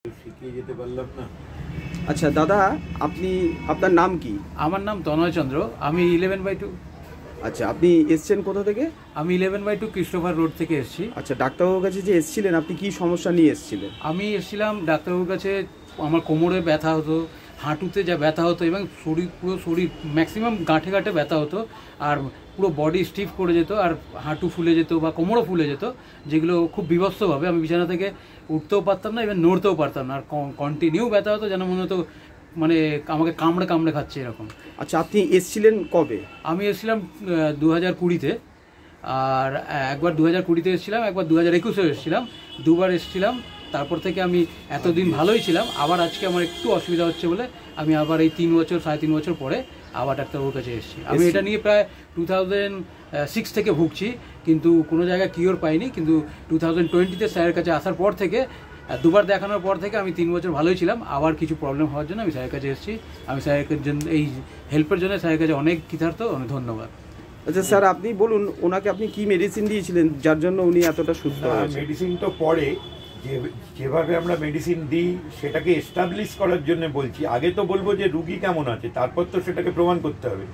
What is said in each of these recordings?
শিখিয়ে যেতে পারলাম না। আচ্ছা দাদা, আপনি আপনার নাম কি? আমার নাম তনয় চন্দ্র। আমি 11/2। আচ্ছা, আপনি এসছেন কোথা থেকে? আমি 11/2 ক্রিস্টোফার রোড থেকে এসেছি। আচ্ছা, ডাক্তারবাবুর কাছে যে এসছিলেন, আপনি কি সমস্যা নিয়ে এসছিলেন? আমি এসেছিলাম ডাক্তারবাবুর কাছে। আমার কোমরে ব্যথা হতো, হাঁটুতে যা ব্যথা হতো এবং পুরো শরীর ম্যাক্সিমাম গাঁঠে গাঁঠে ব্যথা হতো, আর পুরো বডি স্টিফ করে যেত, আর হাঁটু ফুলে যেত বা কোমরও ফুলে যেত, যেগুলো খুব বিভৎসভাবে আমি বিছানা থেকে উঠতেও পারতাম না, ইভেন নড়তেও পারতাম না। আর কন্টিনিউ ব্যথা হতো, যেন মনে হতো মানে আমাকে কামড়ে কামড়ে খাচ্ছে এরকম। আচ্ছা, আপনি এসছিলেন কবে? আমি এসেছিলাম 2020-তে, আর একবার 2020-তে এসেছিলাম, একবার 2021-এ এসেছিলাম, দুবার এসেছিলাম। তারপর থেকে আমি এতদিন ভালোই ছিলাম, আবার আজকে আমার একটু অসুবিধা হচ্ছে বলে আমি আবার এই 3 বছর পরে আবার ডাক্তারবাবুর কাছে এসেছি। আমি এটা নিয়ে প্রায় 2006 থেকে ভুগছি, কিন্তু কোনো জায়গায় কিওর পাইনি। কিন্তু 2020-তে স্যারের কাছে আসার পর থেকে, দুবার দেখানোর পর থেকে আমি 3 বছর ভালোই ছিলাম। আবার কিছু প্রবলেম হওয়ার জন্য আমি স্যারের কাছে এসেছি। আমি স্যারের জন্য, এই হেল্পের জন্য স্যারের কাছে অনেক কৃতার্থ, অনেক ধন্যবাদ। আচ্ছা স্যার, আপনি বলুন ওনাকে আপনি কি মেডিসিন দিয়েছিলেন যার জন্য উনি এতটা সুস্থ হয়েছে? মেডিসিন তো পরে যেভাবে আমরা মেডিসিন দিই সেটাকে এস্টাবলিশ করার জন্য বলছি। আগে তো বলবো যে রুগী কেমন আছে, তারপর তো সেটাকে প্রমাণ করতে হবে।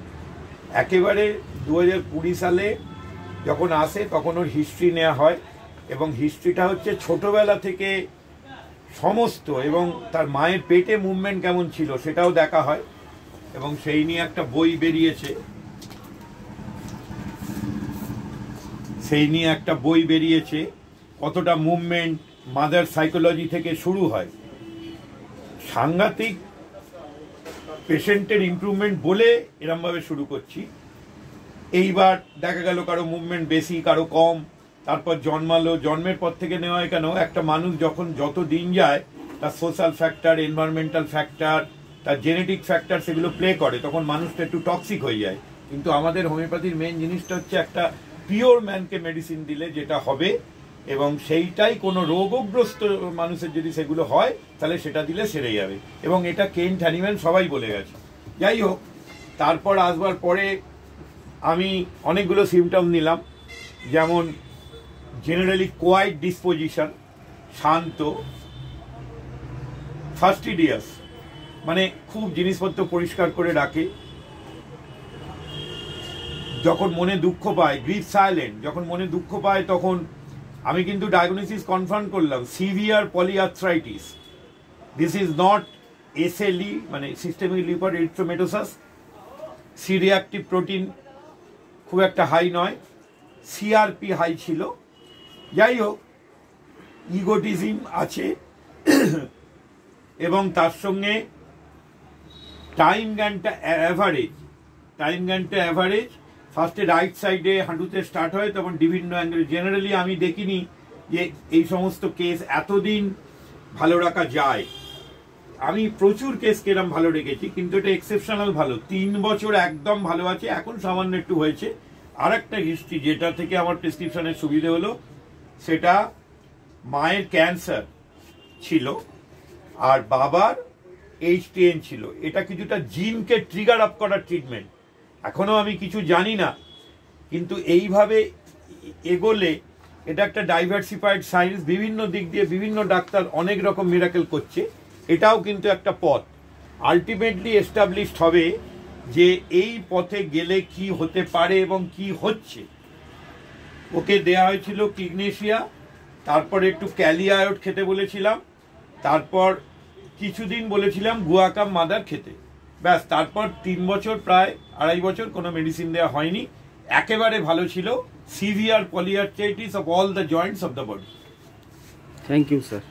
একেবারে 2020 সালে যখন আসে তখন ওর হিস্ট্রি নেওয়া হয়, এবং হিস্ট্রিটা হচ্ছে ছোটবেলা থেকে সমস্ত, এবং তার মায়ের পেটে মুভমেন্ট কেমন ছিল সেটাও দেখা হয়। এবং সেই নিয়ে একটা বই বেরিয়েছে, কতটা মুভমেন্ট মাদার সাইকোলজি থেকে শুরু হয়। সাংঘাতিক পেশেন্টের ইমপ্রুভমেন্ট বলে এরমভাবে শুরু করছি। এইবার দেখা গেল কারো মুভমেন্ট বেশি, কারো কম। তারপর জন্মালো, জন্মের পর থেকে নেওয়া হয় কেন, একটা মানুষ যখন যত দিন যায় তার সোশ্যাল ফ্যাক্টর, এনভায়রনমেন্টাল ফ্যাক্টর, তার জেনেটিক ফ্যাক্টর সেগুলো প্লে করে, তখন মানুষটা একটু টক্সিক হয়ে যায়। কিন্তু আমাদের হোমিওপ্যাথির মেন জিনিসটা হচ্ছে একটা পিওর ম্যানকে মেডিসিন দিলে যেটা হবে, এবং সেইটাই কোনো রোগগ্রস্ত মানুষের যদি সেগুলো হয় তাহলে সেটা দিলে সেরে যাবে। এবং এটা কেন্ট হ্যানিম্যান সবাই বলে গেছে। যাই হোক, তারপর আসবার পরে আমি অনেকগুলো সিমটম নিলাম, যেমন জেনারেলি কোয়াইট ডিসপোজিশন, শান্ত, ফাস্টিডিয়াস, মানে খুব জিনিসপত্র পরিষ্কার করে রাখে। যখন মনে দুঃখ পায়, গ্রিফ সাইলেন্ট, যখন মনে দুঃখ পায় তখন আমি কিন্তু ডায়াগনোসিস কনফার্ম করলাম, severe polyarthritis. This is not SLE, মানে systemic liver erythematosus. C reactive protein খুব একটা হাই নয়, সিআরপি হাই ছিল। যাই হোক, ইগোটিজম আছে, এবং তার সঙ্গে টাইম জ্ঞানটা অ্যাভারেজ। ফার্স্টে রাইট সাইডে হাঁটুতে স্টার্ট হয়, তখন বিভিন্ন অ্যাঙ্গেল। জেনারেলি আমি দেখিনি যে এই সমস্ত কেস এতদিন ভালো রাখা যায়। আমি প্রচুর কেস কেরাম ভালো রেখেছি, কিন্তু এটা এক্সেপশনাল ভালো। 3 বছর একদম ভালো আছে, এখন সামান্য একটু হয়েছে। আর একটা হিস্ট্রি যেটা থেকে আমার প্রেসক্রিপশনের সুবিধে হলো, সেটা মায়ের ক্যান্সার ছিল আর বাবার HTN ছিল। এটা কিছুটা জিনকে ট্রিগার আপ করার ট্রিটমেন্ট। এখনো আমি কিছু জানি না, কিন্তু এইভাবে এগোলে এটা একটা ডাইভার্সিফাইড সায়েন্স। বিভিন্ন দিক দিয়ে বিভিন্ন ডাক্তার অনেক রকম মিরাকেল করছে, এটাও কিন্তু একটা পথ। আলটিমেটলি এস্টাবলিশড হবে যে এই পথে গেলে কি হতে পারে এবং কি হচ্ছে। ওকে দেয়া হয়েছিল কিগনেশিয়া, তারপরে একটু ক্যালিয়ায়োড খেতে বলেছিলাম, তারপর কিছুদিন বলেছিলাম গুয়াকাম মাদার খেতে, ব্যাস। তারপর 3 বছর, প্রায় 2.5 বছর কোনো মেডিসিন দেওয়া হয়নি। একেবারে ভালো ছিল। Severe polyarthritis of all the joints of the body. Thank you sir.